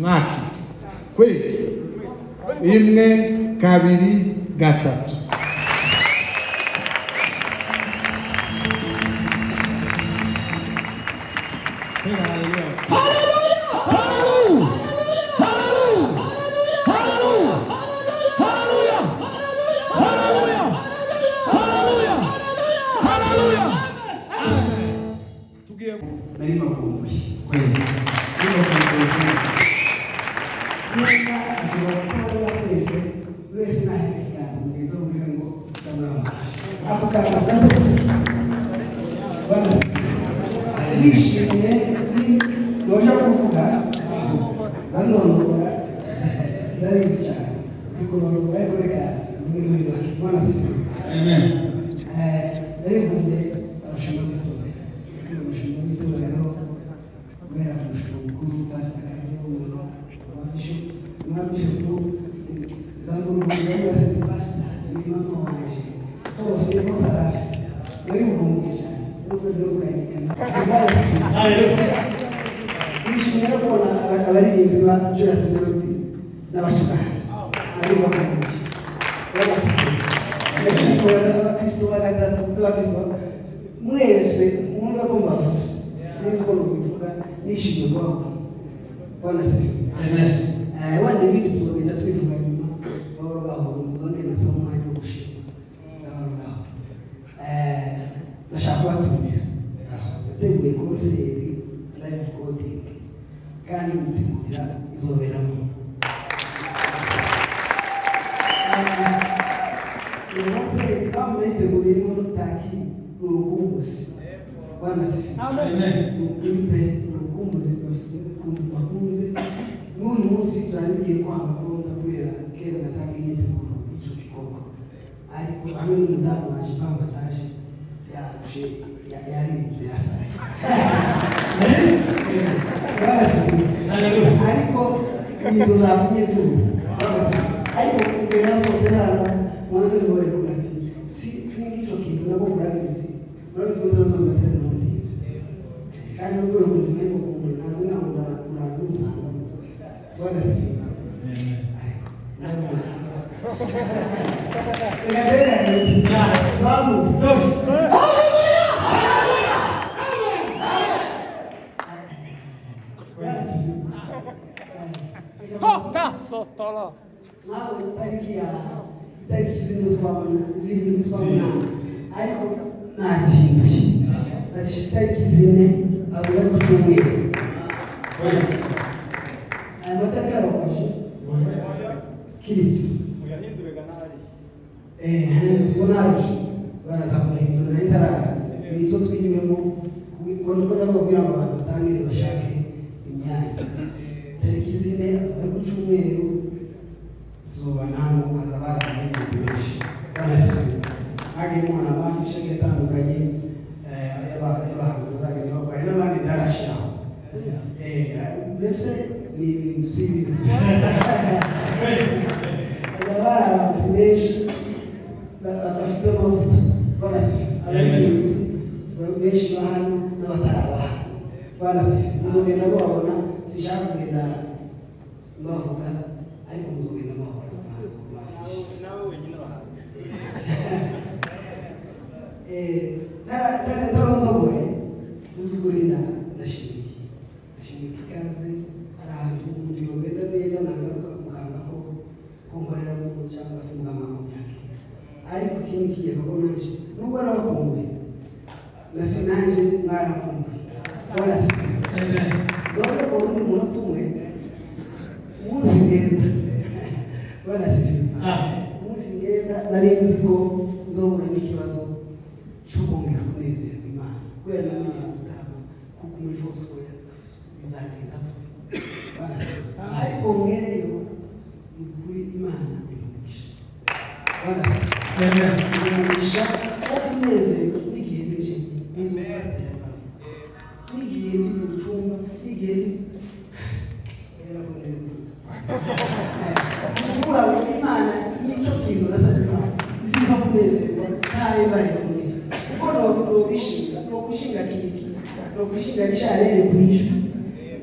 mwaki kweli imwe kabiri gatatu.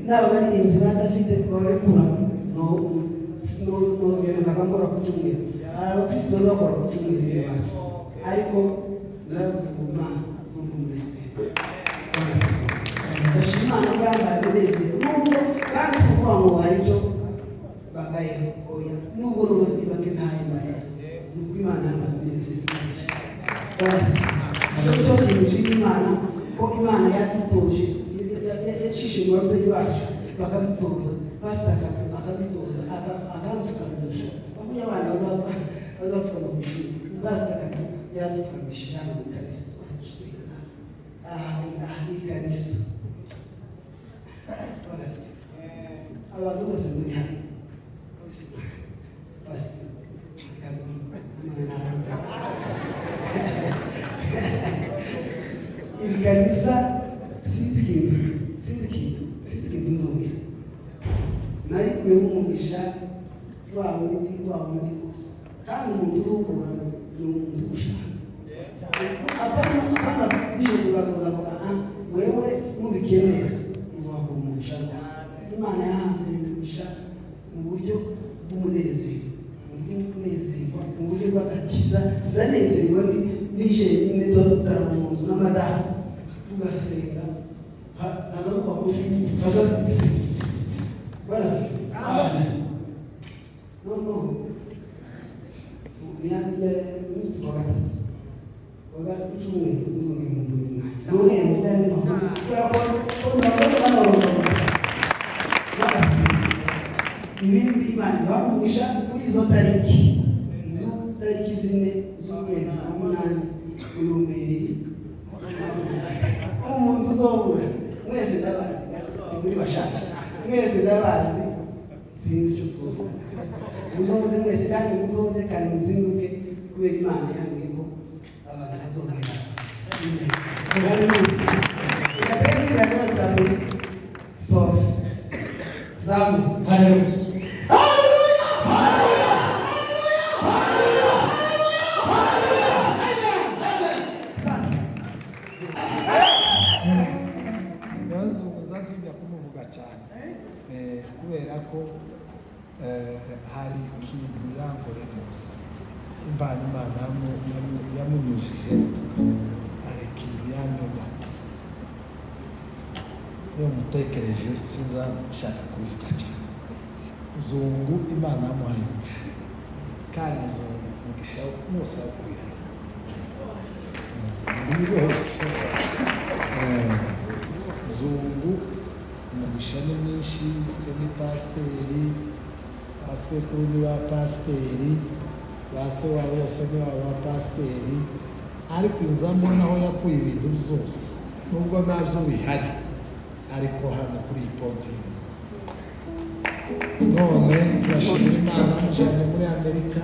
n'aba baririmbyi ba David barekura no genda kazamura ku cyumweru abakristo bazakora ku cyumweru bacu ariko naravuze ngo Imana zumva umunezero ndashimana bwambaye umunezero nubwo kandi si ukuvuga ngo hari icyo bagaye oya nubwo n'ubundi bake ntayimbaye nubwo Imana yambaye umunezero cyo kintu Imana ko Imana yadutoje yacishe mu babyeyi bacu bakadutoza pastor akadutoza akamfukamisha bamwe abana bazapfukama ku ishuri pastor yaradupfukamishije hano mu kanisa dusenga ni kanisa abantu bose muri hano pastor kanisa sinzi kintu nzongera nari kuyeho umugisha wa wundi gusa kandi umuntu uzokura ni umuntu ushaka apana bisho kubazoza ko wewe nubikenera uzakura umugisha Imana yahamye umugisha mu buryo bw'umunezero mu buryo bw'agakiza zanezerwa nije nyine zo tutarama mu nzu n'amadaha tugasenga hazavuga ko bazabise barasi amen no misi waga kuchumwe muzonge mundu mwati none ndani mafuta ibindi Imana bamugisha kuri izo tariki zine z'ukwezi k'umunani 2020 umuntu uzobura mwese ndabazi muri bashasha mwese ndabazi sinzi icyo tuzovuga muzoze mwese kandi muzoze kandi muzinduke kubera Imana yambwiye ko abantu bazogera kubera ko hari ikintu yankoreye gusa Imana yamunyujije hari ikintu yanyubatse iyo mutekereje sinza nshaka kubivuga cyane Zungu Imana yamuhaye umugisha kandi Zungu umugisha wose awukuye ni rwose Zungu umugisha ni mwinshi se ni pasiteri basekuru ni ba pasiteri base wabo bose ni ba pasiteri ariko nzambona aho yakuye ibintu byose nubwo nabyo bihari ariko hano kuri iyi podium none turashimira Imana mujyanye muri Amerika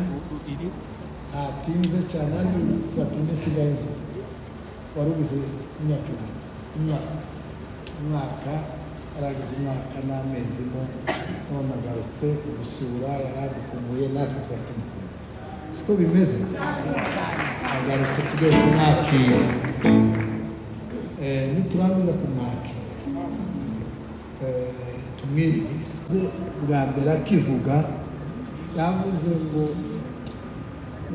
hatinze cyane ari gufata iminsi igahizo wari ugize umwaka aragize umwaka n'amezi none agarutse kudusura yaradukumbuye natwe twari tumukumbuye siko bimeze agarutse tugiye kumwakira niturangiza kumwakira tumwirigirize bwa mbere akivuga yavuze ngo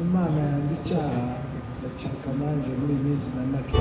Imana yanjye icyaha ndacika nanjye muri iyi minsi na make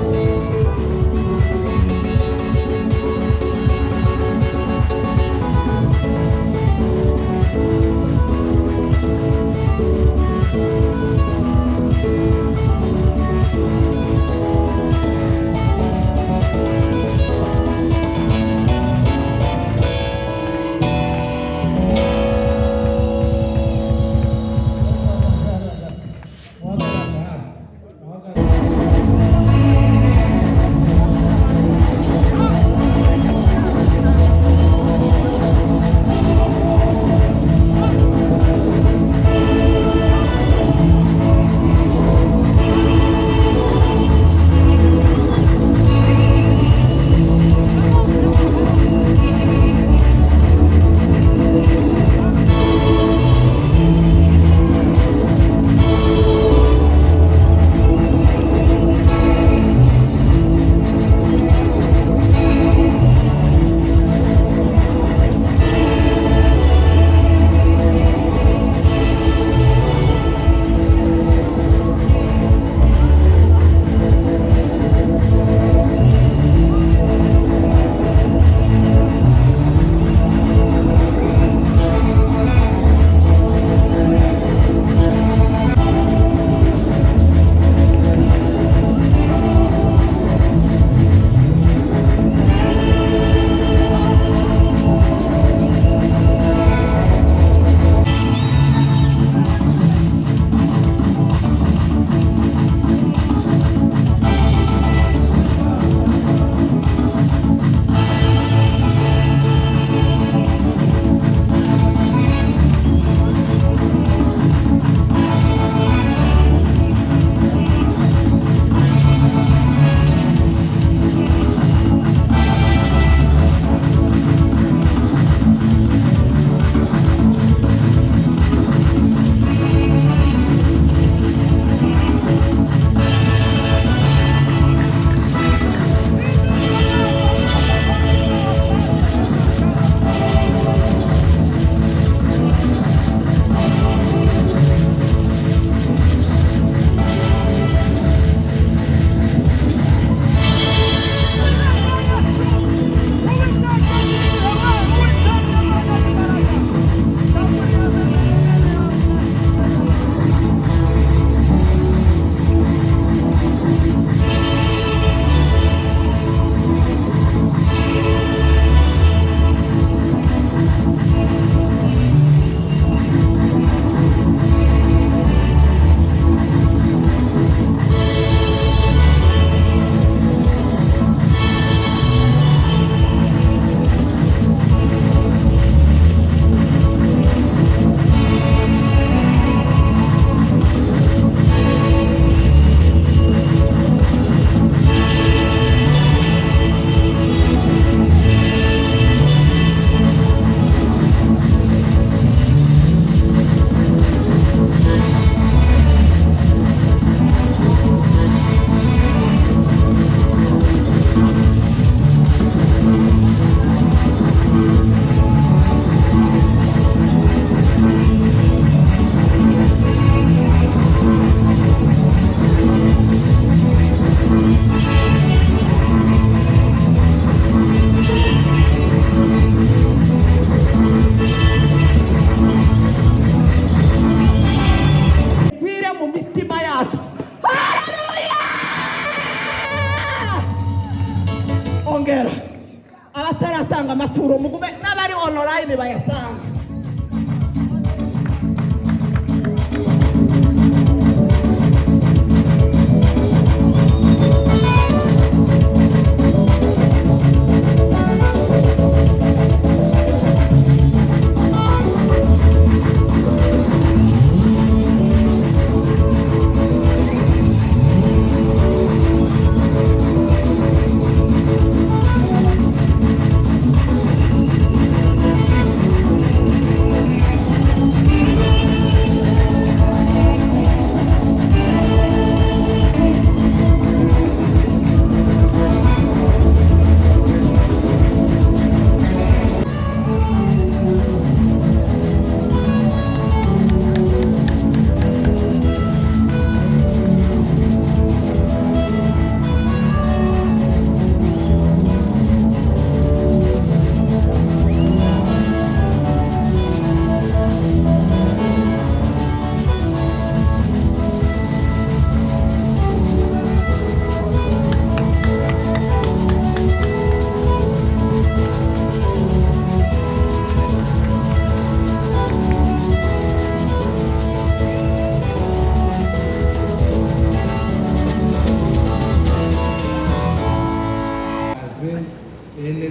amaturo mugume n'abari online bayatanga.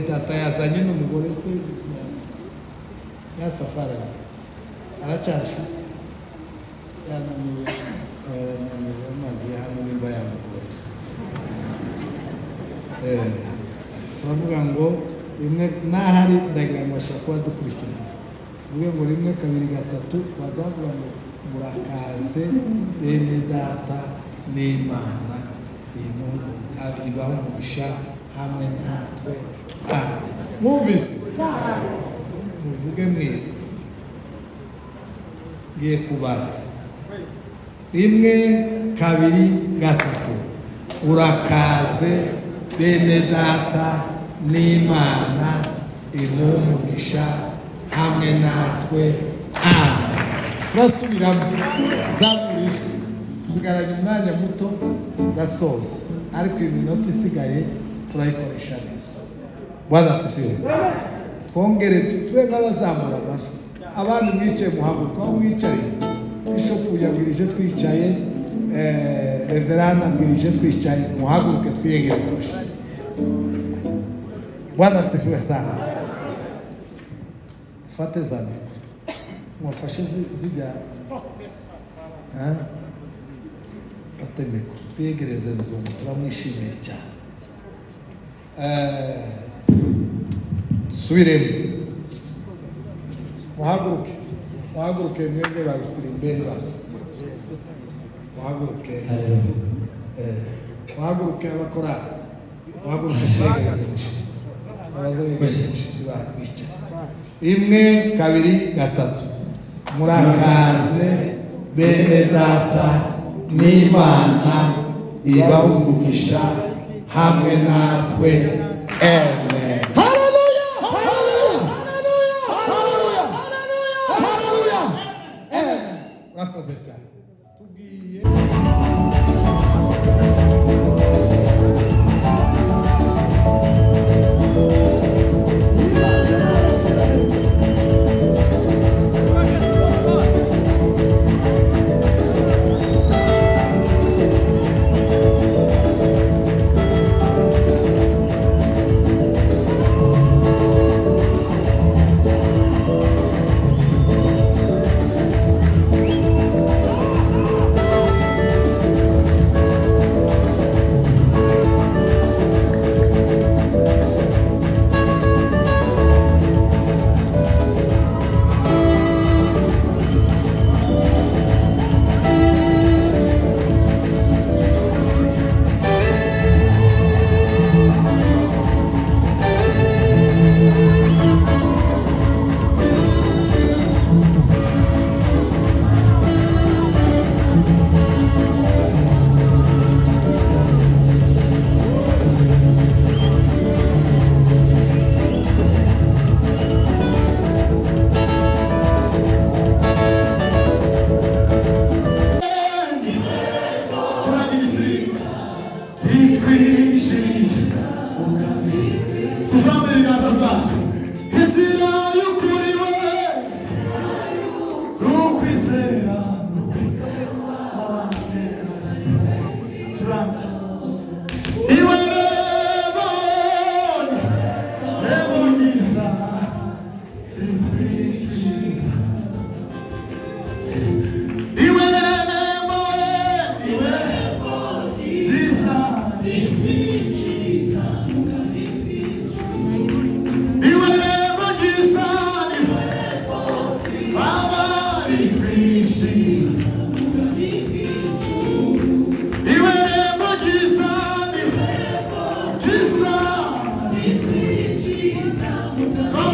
Data yazanye n'umugore se ya safari aracyasha yananiwe amazi hano nimba yamugoye. Turavuga ngo rimwe n'ahari ndagira ngo ashobora kuba dukurikirana tuvuge ngo rimwe kabiri gatatu bazavuga ngo murakaze bene data n'Imana ibaho umugisha hamwe natwe. Mwumvise muvuge mwese ngiye kubara rimwe kabiri gatatu urakaze bene data n'Imana ibaho umugisha hamwe natwe. Turasubiramo zamurisha tusigaranye umwanya muto gasoza ariko iminota isigaye turayikoresha neza. Bwana sifiwe. Twongere tube nk'abazamura amajwi. Abandi mwicaye muhaguruka aho mwicaye. Bishop yabwirije twicaye, Reverend abwirije twicaye, muhaguruke twiyegereza abashitsi. Bwana sifiwe sana. Fate za mikoro. Mwafashe zijya fate mikoro twiyegereze nzungu turamwishimiye cyane. Subiremo muhaguruke mwebwe babisirimbere bacu muhaguruke abakorari muhaguruke twegereze umushyitsi abaza begereze umushyitsi bicaye. Rimwe kabiri gatatu murakaze bene data n'Imana ibaho umugisha hamwe natwe. Amen. Urakoze cyane. Tugiye It's